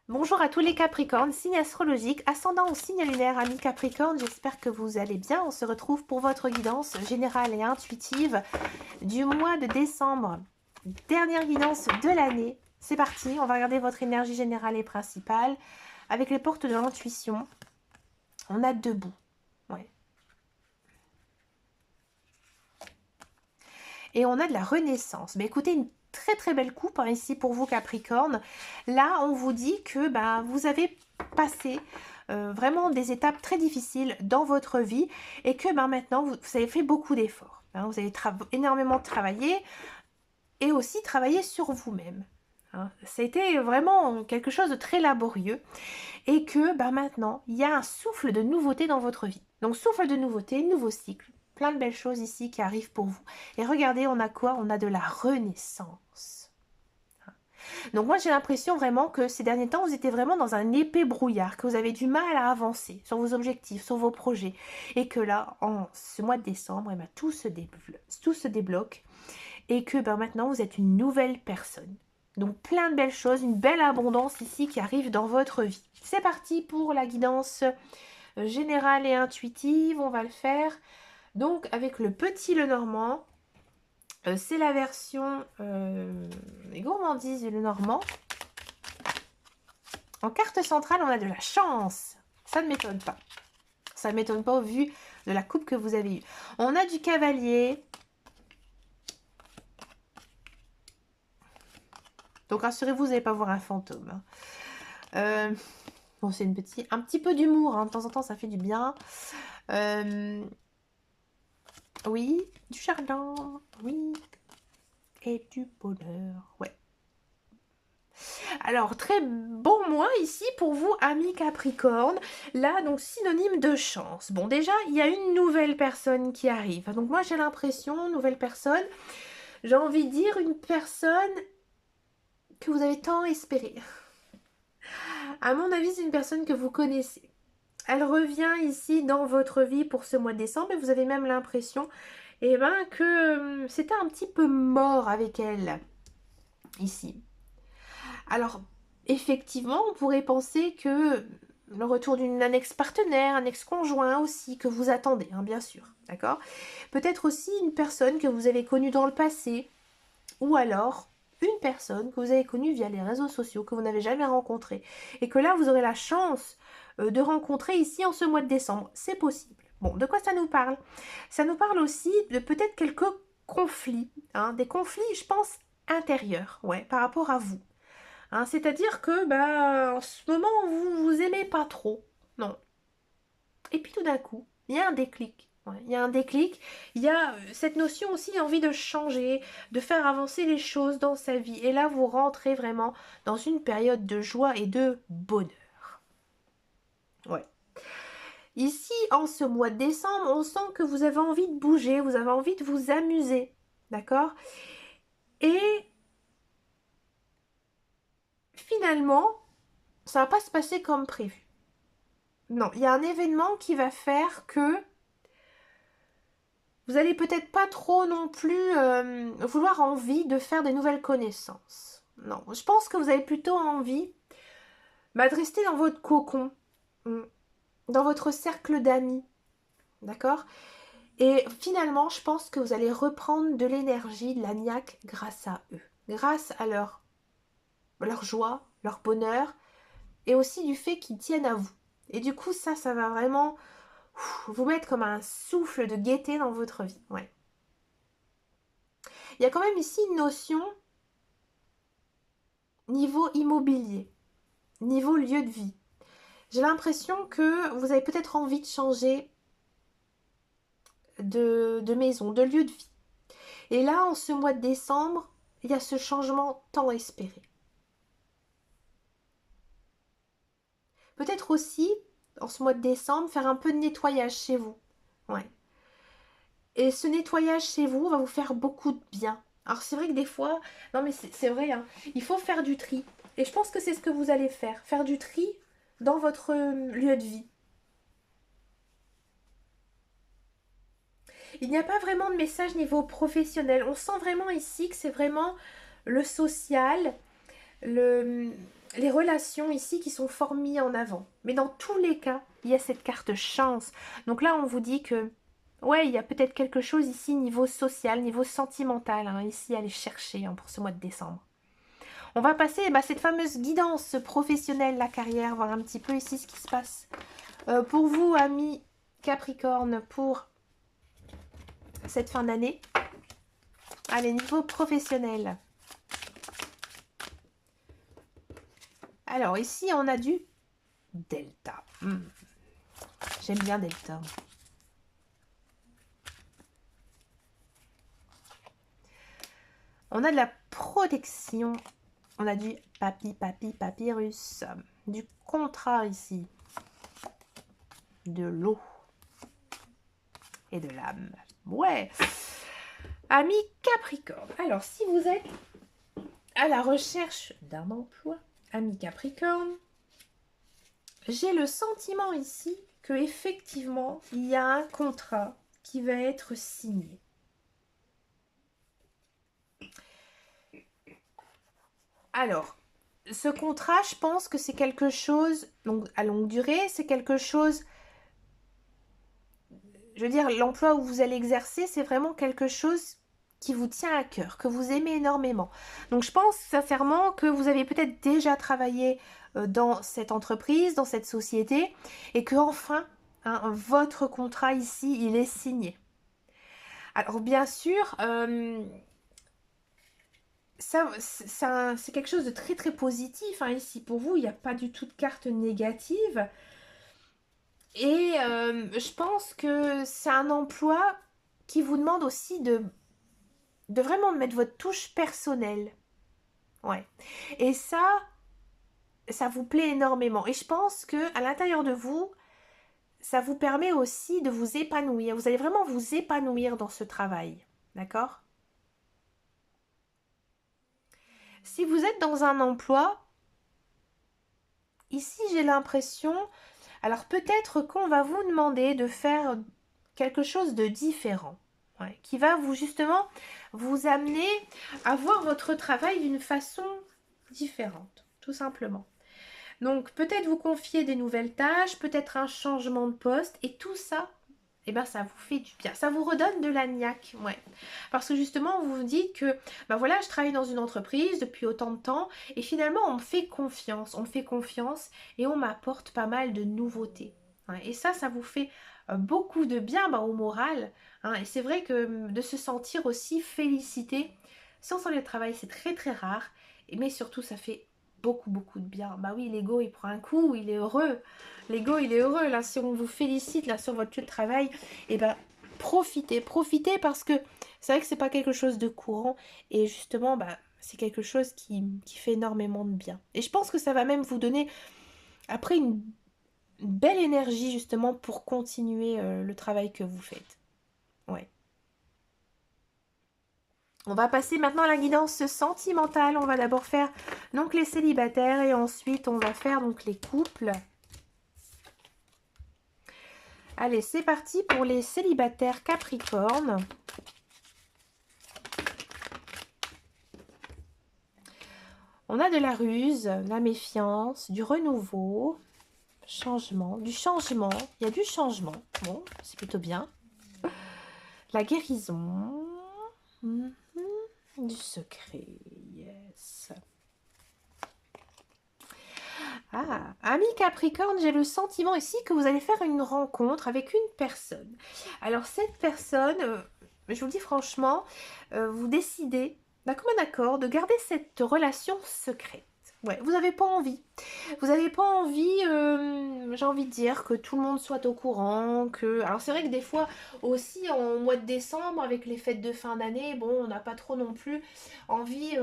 Bonjour à tous les Capricornes, signe astrologique, ascendant ou signe lunaire, amis Capricorne, j'espère que vous allez bien. On se retrouve pour votre guidance générale et intuitive du mois de décembre. Dernière guidance de l'année. C'est parti, on va regarder votre énergie générale et principale avec les portes de l'intuition. On a debout. Ouais. Et on a de la renaissance. Mais écoutez, une très belle coupe ici pour vous Capricorne. Là, on vous dit que vous avez passé vraiment des étapes très difficiles dans votre vie et que maintenant, vous avez fait beaucoup d'efforts. Hein, vous avez énormément travaillé et aussi travaillé sur vous-même. Hein. Ça a été vraiment quelque chose de très laborieux et que maintenant, il y a un souffle de nouveauté dans votre vie. Donc, souffle de nouveauté, nouveau cycle, plein de belles choses ici qui arrivent pour vous. Et regardez, on a quoi? On a de la renaissance. Donc moi, j'ai l'impression vraiment que ces derniers temps, vous étiez vraiment dans un épais brouillard, que vous avez du mal à avancer sur vos objectifs, sur vos projets. Et que là, en ce mois de décembre, tout se débloque. Et que maintenant, vous êtes une nouvelle personne. Donc plein de belles choses, une belle abondance ici qui arrive dans votre vie. C'est parti pour la guidance générale et intuitive. On va le faire donc avec le petit Lenormand. C'est la version les gourmandises du Lenormand. En carte centrale, on a de la chance. Ça ne m'étonne pas. Ça ne m'étonne pas au vu de la coupe que vous avez eue. On a du cavalier. Donc rassurez-vous, vous n'allez pas voir un fantôme. Bon, c'est un petit peu d'humour. Hein. De temps en temps, ça fait du bien. Oui, du jardin. Oui. Et du bonheur. Ouais. Alors, très bon mois ici pour vous, amis Capricorne. Là, donc, synonyme de chance. Bon, déjà, il y a une nouvelle personne qui arrive. Donc, moi, j'ai l'impression, nouvelle personne, j'ai envie de dire une personne que vous avez tant espéré. À mon avis, c'est une personne que vous connaissez. Elle revient ici dans votre vie pour ce mois de décembre et vous avez même l'impression que c'était un petit peu mort avec elle ici. Alors, effectivement, on pourrait penser que le retour d'un ex-partenaire, un ex-conjoint aussi, que vous attendez, hein, bien sûr, d'accord? Peut-être aussi une personne que vous avez connue dans le passé, ou alors une personne que vous avez connue via les réseaux sociaux, que vous n'avez jamais rencontrée, et que là, vous aurez la chance de rencontrer ici en ce mois de décembre. C'est possible. Bon, de quoi ça nous parle? Ça nous parle aussi de peut-être quelques conflits, hein, des conflits, je pense, intérieurs, ouais, par rapport à vous. Hein, c'est-à-dire que en ce moment, vous vous aimez pas trop. Non. Et puis tout d'un coup, il y a un déclic. Ouais, il y a un déclic. Il y a cette notion aussi d'envie de changer, de faire avancer les choses dans sa vie. Et là, vous rentrez vraiment dans une période de joie et de bonheur. Ouais. Ici, en ce mois de décembre, on sent que vous avez envie de bouger, vous avez envie de vous amuser. D'accord? Et finalement, ça va pas se passer comme prévu. Non, il y a un événement qui va faire que vous allez peut-être pas trop non plus vouloir envie de faire des nouvelles connaissances. Non, je pense que vous avez plutôt envie de rester dans votre cocon, dans votre cercle d'amis, d'accord? Et finalement, je pense que vous allez reprendre de l'énergie, de la niaque grâce à eux, grâce à leur joie, leur bonheur, et aussi du fait qu'ils tiennent à vous. Et du coup, ça va vraiment vous mettre comme un souffle de gaieté dans votre vie. Ouais. Il y a quand même ici une notion niveau immobilier, niveau lieu de vie. J'ai l'impression que vous avez peut-être envie de changer de maison, de lieu de vie. Et là, en ce mois de décembre, il y a ce changement tant espéré. Peut-être aussi, en ce mois de décembre, faire un peu de nettoyage chez vous. Ouais. Et ce nettoyage chez vous va vous faire beaucoup de bien. Alors c'est vrai que des fois, non mais c'est vrai, hein, il faut faire du tri. Et je pense que c'est ce que vous allez faire du tri dans votre lieu de vie. Il n'y a pas vraiment de message niveau professionnel. On sent vraiment ici que c'est vraiment le social, le, les relations ici qui sont fort mises en avant. Mais dans tous les cas, il y a cette carte chance. Donc là, on vous dit que, ouais, il y a peut-être quelque chose ici niveau social, niveau sentimental, hein, ici à aller chercher, hein, pour ce mois de décembre. On va passer cette fameuse guidance professionnelle, la carrière, voir un petit peu ici ce qui se passe. Pour vous, amis Capricorne, pour cette fin d'année. Allez, niveau professionnel. Alors, ici, on a du Delta. J'aime bien Delta. On a de la protection. On a du papyrus. Du contrat ici. De l'eau. Et de l'âme. Ouais. Amis Capricorne. Alors, si vous êtes à la recherche d'un emploi, amis Capricorne, j'ai le sentiment ici que effectivement il y a un contrat qui va être signé. Alors, ce contrat, je pense que c'est quelque chose, donc à longue durée, c'est quelque chose, je veux dire, l'emploi où vous allez exercer, c'est vraiment quelque chose qui vous tient à cœur, que vous aimez énormément. Donc je pense sincèrement que vous avez peut-être déjà travaillé dans cette entreprise, dans cette société, et que enfin, hein, votre contrat ici, il est signé. Alors bien sûr, c'est quelque chose de très très positif, hein, ici pour vous, il n'y a pas du tout de carte négative. Et je pense que c'est un emploi qui vous demande aussi de vraiment mettre votre touche personnelle. Ouais. Et ça vous plaît énormément. Et je pense que à l'intérieur de vous, ça vous permet aussi de vous épanouir. Vous allez vraiment vous épanouir dans ce travail. D'accord? Si vous êtes dans un emploi, ici j'ai l'impression, alors peut-être qu'on va vous demander de faire quelque chose de différent. Ouais, qui va vous justement vous amener à voir votre travail d'une façon différente, tout simplement. Donc peut-être vous confier des nouvelles tâches, peut-être un changement de poste, et tout ça, eh ben, ça vous fait du bien, ça vous redonne de la niaque, ouais. Parce que justement, vous vous dites que, ben voilà, je travaille dans une entreprise depuis autant de temps, et finalement, on me fait confiance, et on m'apporte pas mal de nouveautés. Hein. Et ça vous fait beaucoup de bien au moral, hein. Et c'est vrai que de se sentir aussi félicité, sans le travail, c'est très très rare, mais surtout, ça fait beaucoup de bien. Bah oui, l'ego il prend un coup, il est heureux. L'ego il est heureux là, si on vous félicite là sur votre lieu de travail, et ben profitez parce que c'est vrai que c'est pas quelque chose de courant et justement c'est quelque chose qui fait énormément de bien. Et je pense que ça va même vous donner après une belle énergie justement pour continuer le travail que vous faites. Ouais. On va passer maintenant à la guidance sentimentale. On va d'abord faire donc les célibataires et ensuite on va faire donc les couples. Allez, c'est parti pour les célibataires Capricorne. On a de la ruse, de la méfiance, du renouveau, du changement. Il y a du changement. Bon, c'est plutôt bien. La guérison. Du secret. Yes. Ah, ami Capricorne, j'ai le sentiment ici que vous allez faire une rencontre avec une personne. Alors cette personne, je vous le dis franchement, vous décidez d'un commun accord de garder cette relation secrète. Ouais, vous n'avez pas envie. Vous n'avez pas envie, j'ai envie de dire, que tout le monde soit au courant. Alors c'est vrai que des fois aussi en mois de décembre, avec les fêtes de fin d'année, bon, on n'a pas trop non plus envie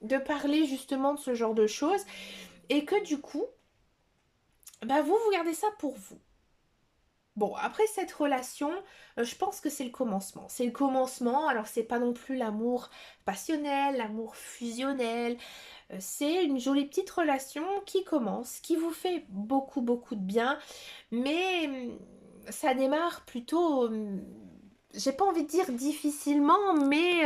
de parler justement de ce genre de choses. Et que du coup, vous gardez ça pour vous. Bon, après cette relation, je pense que c'est le commencement. C'est le commencement, alors c'est pas non plus l'amour passionnel, l'amour fusionnel. C'est une jolie petite relation qui commence, qui vous fait beaucoup de bien. Mais ça démarre plutôt j'ai pas envie de dire difficilement, mais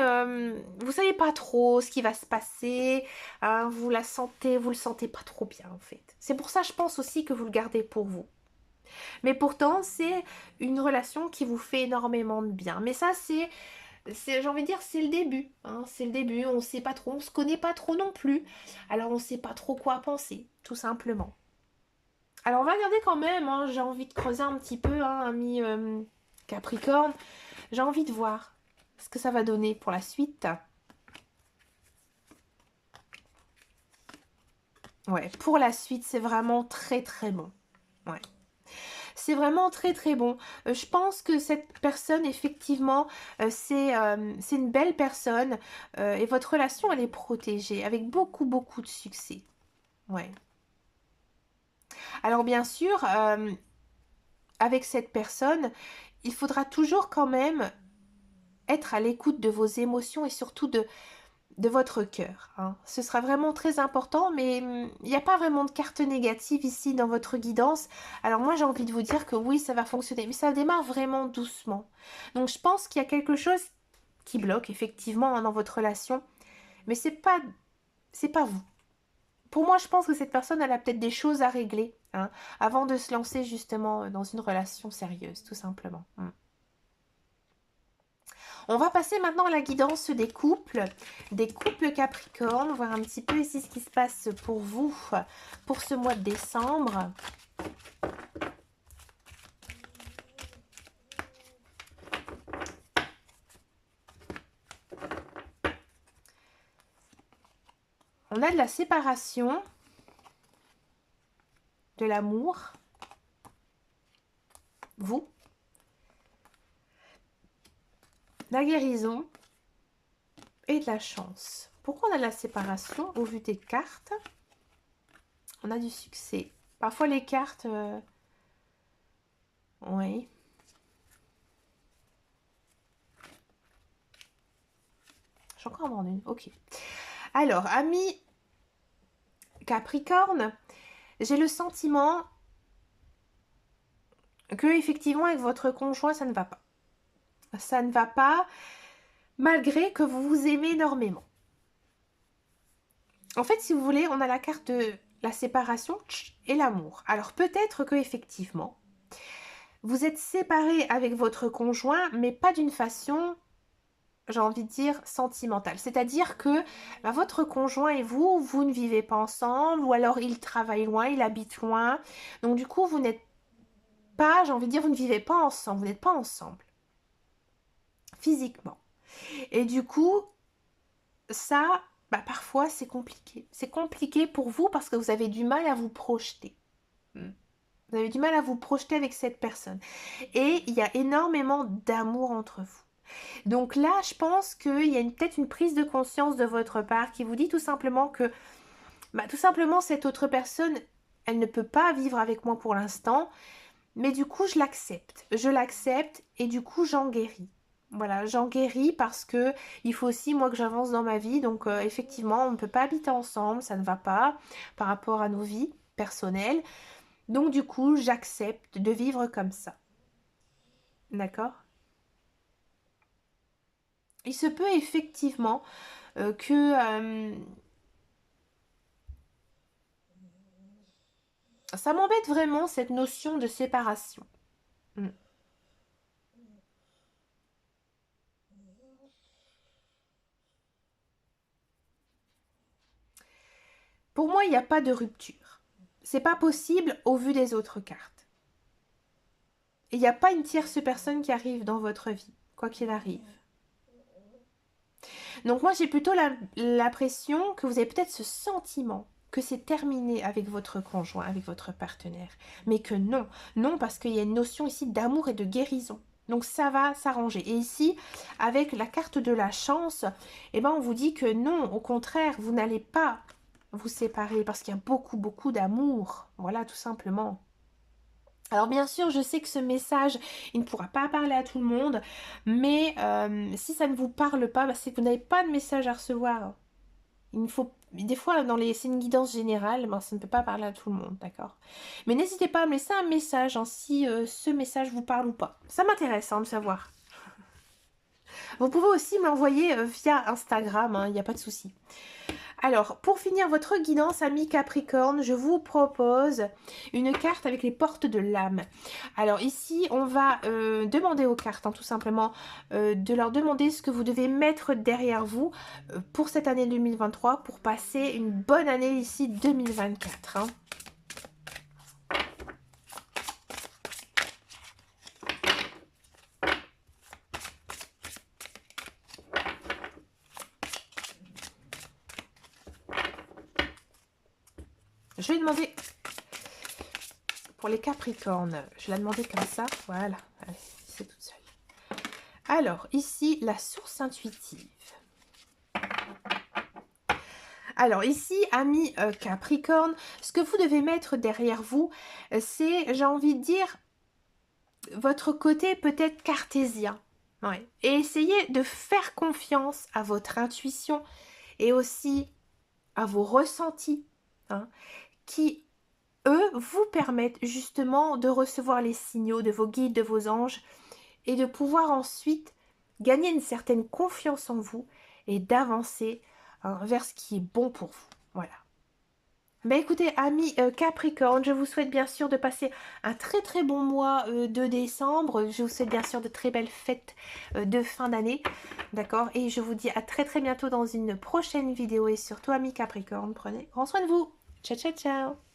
vous savez pas trop ce qui va se passer, hein, vous le sentez pas trop bien en fait. C'est pour ça je pense aussi que vous le gardez pour vous. Mais pourtant c'est une relation qui vous fait énormément de bien. Mais ça j'ai envie de dire, c'est le début, hein, c'est le début, on sait pas trop, on se connaît pas trop non plus, alors on sait pas trop quoi penser, tout simplement. Alors on va regarder quand même, hein, j'ai envie de creuser un petit peu, hein, ami Capricorne, j'ai envie de voir ce que ça va donner pour la suite. Ouais, pour la suite, c'est vraiment très très bon. Ouais. C'est vraiment très très bon. Je pense que cette personne, effectivement, c'est une belle personne et votre relation, elle est protégée avec beaucoup beaucoup de succès. Ouais. Alors bien sûr, avec cette personne, il faudra toujours quand même être à l'écoute de vos émotions et surtout de votre cœur, hein. Ce sera vraiment très important, mais il n'y a pas vraiment de carte négative ici dans votre guidance. Alors moi j'ai envie de vous dire que oui, ça va fonctionner, mais ça démarre vraiment doucement. Donc je pense qu'il y a quelque chose qui bloque effectivement, hein, dans votre relation, mais c'est pas vous. Pour moi, je pense que cette personne, elle a peut-être des choses à régler, hein, avant de se lancer justement dans une relation sérieuse, tout simplement. On va passer maintenant à la guidance des couples Capricorne, voir un petit peu ici ce qui se passe pour vous pour ce mois de décembre. On a de la séparation, de l'amour, vous, la guérison et de la chance. Pourquoi on a de la séparation au vu des cartes? On a du succès. Parfois les cartes... oui. J'ai encore en une. Ok. Alors, ami Capricorne, j'ai le sentiment que effectivement avec votre conjoint, ça ne va pas. Ça ne va pas, malgré que vous vous aimez énormément. En fait, si vous voulez, on a la carte de la séparation et l'amour. Alors peut-être que effectivement, vous êtes séparés avec votre conjoint, mais pas d'une façon, j'ai envie de dire, sentimentale. C'est-à-dire que votre conjoint et vous, vous ne vivez pas ensemble, ou alors il travaille loin, il habite loin. Donc du coup, vous n'êtes pas, j'ai envie de dire, vous ne vivez pas ensemble, vous n'êtes pas ensemble, physiquement. Et du coup, ça, parfois, c'est compliqué. C'est compliqué pour vous parce que vous avez du mal à vous projeter. Vous avez du mal à vous projeter avec cette personne. Et il y a énormément d'amour entre vous. Donc là, je pense qu'il y a peut-être une prise de conscience de votre part qui vous dit tout simplement que, tout simplement, cette autre personne, elle ne peut pas vivre avec moi pour l'instant. Mais du coup, je l'accepte. Je l'accepte et du coup, j'en guéris. Voilà, j'en guéris parce que il faut aussi, moi, que j'avance dans ma vie. Donc, effectivement, on ne peut pas habiter ensemble, ça ne va pas par rapport à nos vies personnelles. Donc, du coup, j'accepte de vivre comme ça. D'accord? Il se peut effectivement que ça m'embête vraiment cette notion de séparation. Mm. Pour moi, il n'y a pas de rupture. C'est pas possible au vu des autres cartes. Et il n'y a pas une tierce personne qui arrive dans votre vie, quoi qu'il arrive. Donc moi, j'ai plutôt l'impression que vous avez peut-être ce sentiment que c'est terminé avec votre conjoint, avec votre partenaire. Mais que non, non, parce qu'il y a une notion ici d'amour et de guérison. Donc ça va s'arranger. Et ici, avec la carte de la chance, on vous dit que non, au contraire, vous n'allez pas vous séparer parce qu'il y a beaucoup, beaucoup d'amour. Voilà, tout simplement. Alors bien sûr, je sais que ce message, il ne pourra pas parler à tout le monde, mais si ça ne vous parle pas, c'est que vous n'avez pas de message à recevoir. Il faut, des fois, c'est une guidance générale, ça ne peut pas parler à tout le monde, d'accord? Mais n'hésitez pas à me laisser un message, hein, si ce message vous parle ou pas. Ça m'intéresse, de savoir. Vous pouvez aussi me l'envoyer via Instagram, il n'y a pas de souci. Alors, pour finir votre guidance, amis Capricorne, je vous propose une carte avec les portes de l'âme. Alors ici, on va demander aux cartes, tout simplement, de leur demander ce que vous devez mettre derrière vous pour cette année 2023, pour passer une bonne année ici 2024. Je vais demander pour les Capricornes. Je vais la demander comme ça. Voilà. Allez, c'est toute seule. Alors, ici, la source intuitive. Alors ici, amis Capricorne, ce que vous devez mettre derrière vous, c'est, j'ai envie de dire, votre côté peut-être cartésien. Ouais. Et essayez de faire confiance à votre intuition et aussi à vos ressentis, qui, eux, vous permettent justement de recevoir les signaux de vos guides, de vos anges, et de pouvoir ensuite gagner une certaine confiance en vous et d'avancer vers ce qui est bon pour vous. Voilà. Ben écoutez, amis Capricorne, je vous souhaite bien sûr de passer un très très bon mois de décembre. Je vous souhaite bien sûr de très belles fêtes de fin d'année. D'accord? Et je vous dis à très très bientôt dans une prochaine vidéo. Et surtout, amis Capricorne, prenez grand soin de vous. Ciao, ciao, ciao!